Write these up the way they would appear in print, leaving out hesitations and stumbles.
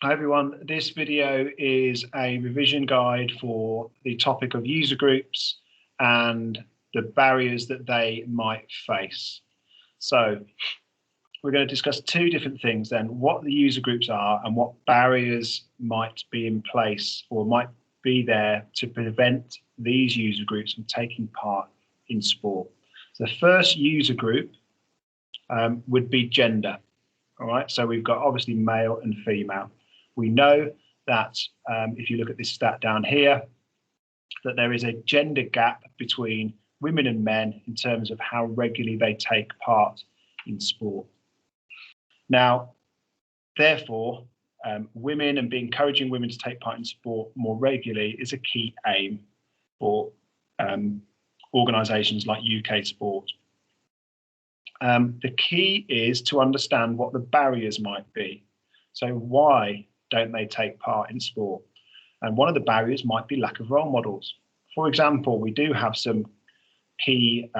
Hi everyone, this video is a revision guide for the topic of user groups and the barriers that they might face. So we're going to discuss two different things then, what the user groups are and what barriers might be in place or might be there to prevent these user groups from taking part in sport. So the first user group would be gender. All right, so we've got obviously male and female. We know that if you look at this stat down here, that there is a gender gap between women and men in terms of how regularly they take part in sport. Now, therefore, women and encouraging women to take part in sport more regularly is a key aim for organisations like UK Sport. The key is to understand what the barriers might be. So why don't they take part in sport? And one of the barriers might be lack of role models. For example, we do have some key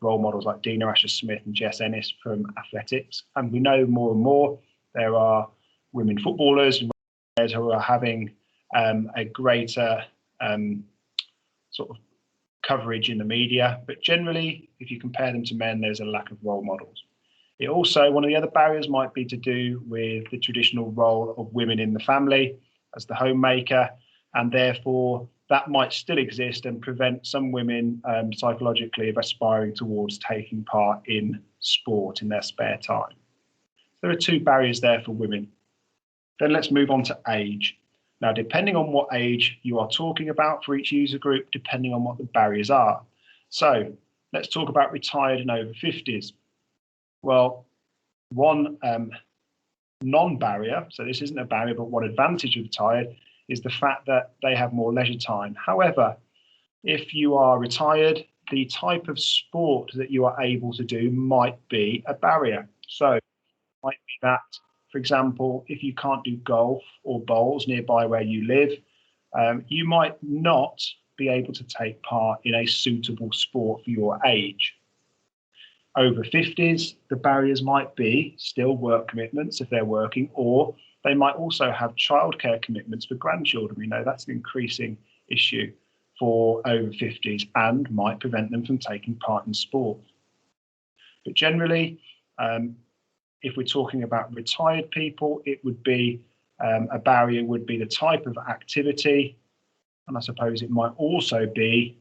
role models like Dina Asher-Smith and Jess Ennis from athletics, and we know more and more there are women footballers who are having a greater sort of coverage in the media, but generally, if you compare them to men, there's a lack of role models. It also, one of the other barriers might be to do with the traditional role of women in the family as the homemaker, and therefore that might still exist and prevent some women psychologically of aspiring towards taking part in sport in their spare time. There are two barriers there for women. Then let's move on to age. Now, depending on what age you are talking about for each user group, depending on what the barriers are. So let's talk about retired and over 50s. Well, one non-barrier, so this isn't a barrier, but one advantage of retired is the fact that they have more leisure time. However, if you are retired, the type of sport that you are able to do might be a barrier. So it might be that, for example, if you can't do golf or bowls nearby where you live, you might not be able to take part in a suitable sport for your age. Over 50s, the barriers might be still work commitments if they're working, or they might also have childcare commitments for grandchildren. We know that's an increasing issue for over 50s and might prevent them from taking part in sport. But generally, if we're talking about retired people, it would be a barrier would be the type of activity, and I suppose it might also be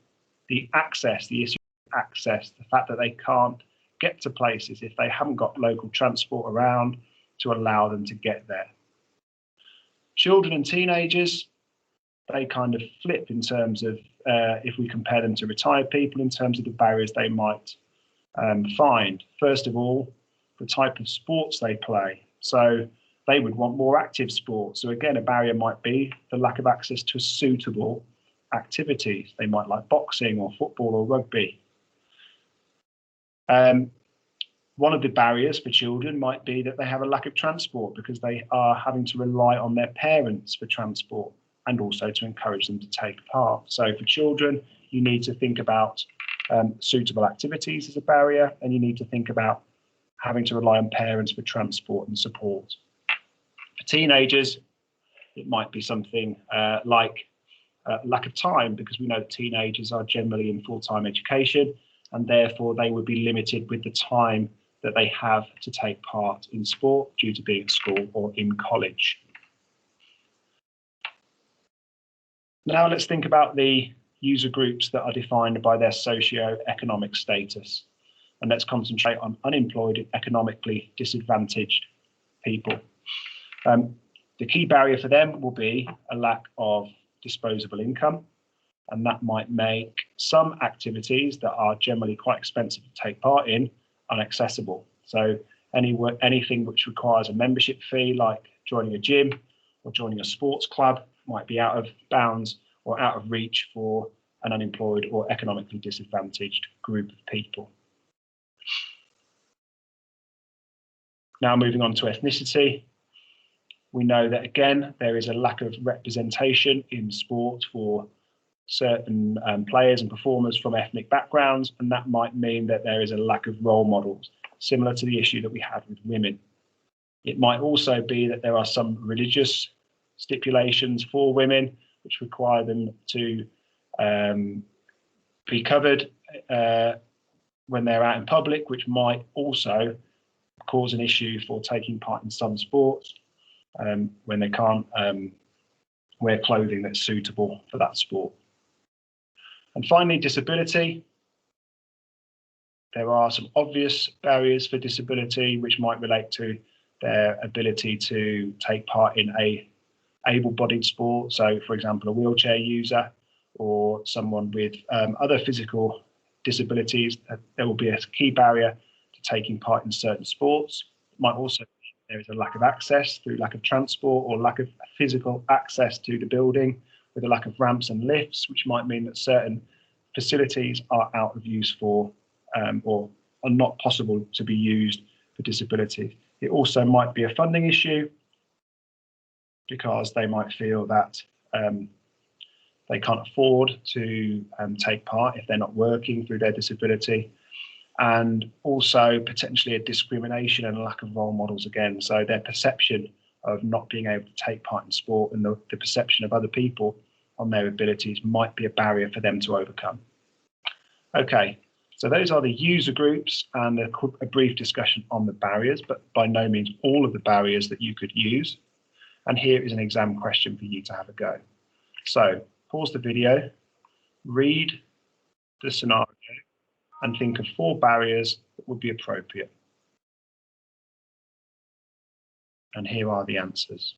the access, the issue of access, the fact that they can't get to places if they haven't got local transport around to allow them to get there. Children and teenagers, they kind of flip in terms of if we compare them to retired people in terms of the barriers they might find. First of all, the type of sports they play. So they would want more active sports. So again, a barrier might be the lack of access to suitable activities. They might like boxing or football or rugby. One of the barriers for children might be that they have a lack of transport because they are having to rely on their parents for transport and also to encourage them to take part. So for children, you need to think about suitable activities as a barrier, and you need to think about having to rely on parents for transport and support. For teenagers, it might be something like lack of time, because we know that teenagers are generally in full-time education, and therefore they would be limited with the time that they have to take part in sport due to being at school or in college. Now let's think about the user groups that are defined by their socio-economic status. And let's concentrate on unemployed and economically disadvantaged people. The key barrier for them will be a lack of disposable income, and that might make some activities that are generally quite expensive to take part in inaccessible. So anything which requires a membership fee, like joining a gym or joining a sports club, might be out of bounds or out of reach for an unemployed or economically disadvantaged group of people. Now moving on to ethnicity, we know that again, there is a lack of representation in sport for certain players and performers from ethnic backgrounds, and that might mean that there is a lack of role models, similar to the issue that we had with women. It might also be that there are some religious stipulations for women which require them to be covered when they're out in public, which might also cause an issue for taking part in some sports when they can't wear clothing that's suitable for that sport. And finally, disability. There are some obvious barriers for disability which might relate to their ability to take part in a able-bodied sport. So, for example, a wheelchair user or someone with other physical disabilities. There will be a key barrier to taking part in certain sports. It might also be there is a lack of access through lack of transport or lack of physical access to the building, with a lack of ramps and lifts, which might mean that certain facilities are out of use for or are not possible to be used for disability. It also might be a funding issue because they might feel that they can't afford to take part if they're not working through their disability, and also potentially a discrimination and a lack of role models again. So their perception of not being able to take part in sport and the perception of other people on their abilities might be a barrier for them to overcome. Okay, so those are the user groups and a brief discussion on the barriers, but by no means all of the barriers that you could use. And here is an exam question for you to have a go. So pause the video, read the scenario, and think of 4 barriers that would be appropriate. And here are the answers.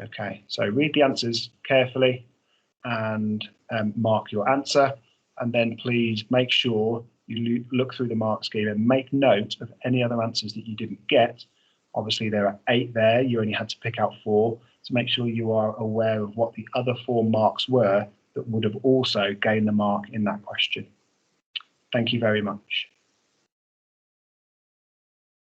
Okay, so read the answers carefully and mark your answer, and then please make sure you look through the mark scheme and make note of any other answers that you didn't get. Obviously there are 8 there, you only had to pick out 4, so make sure you are aware of what the other 4 marks were that would have also gained the mark in that question. Thank you very much.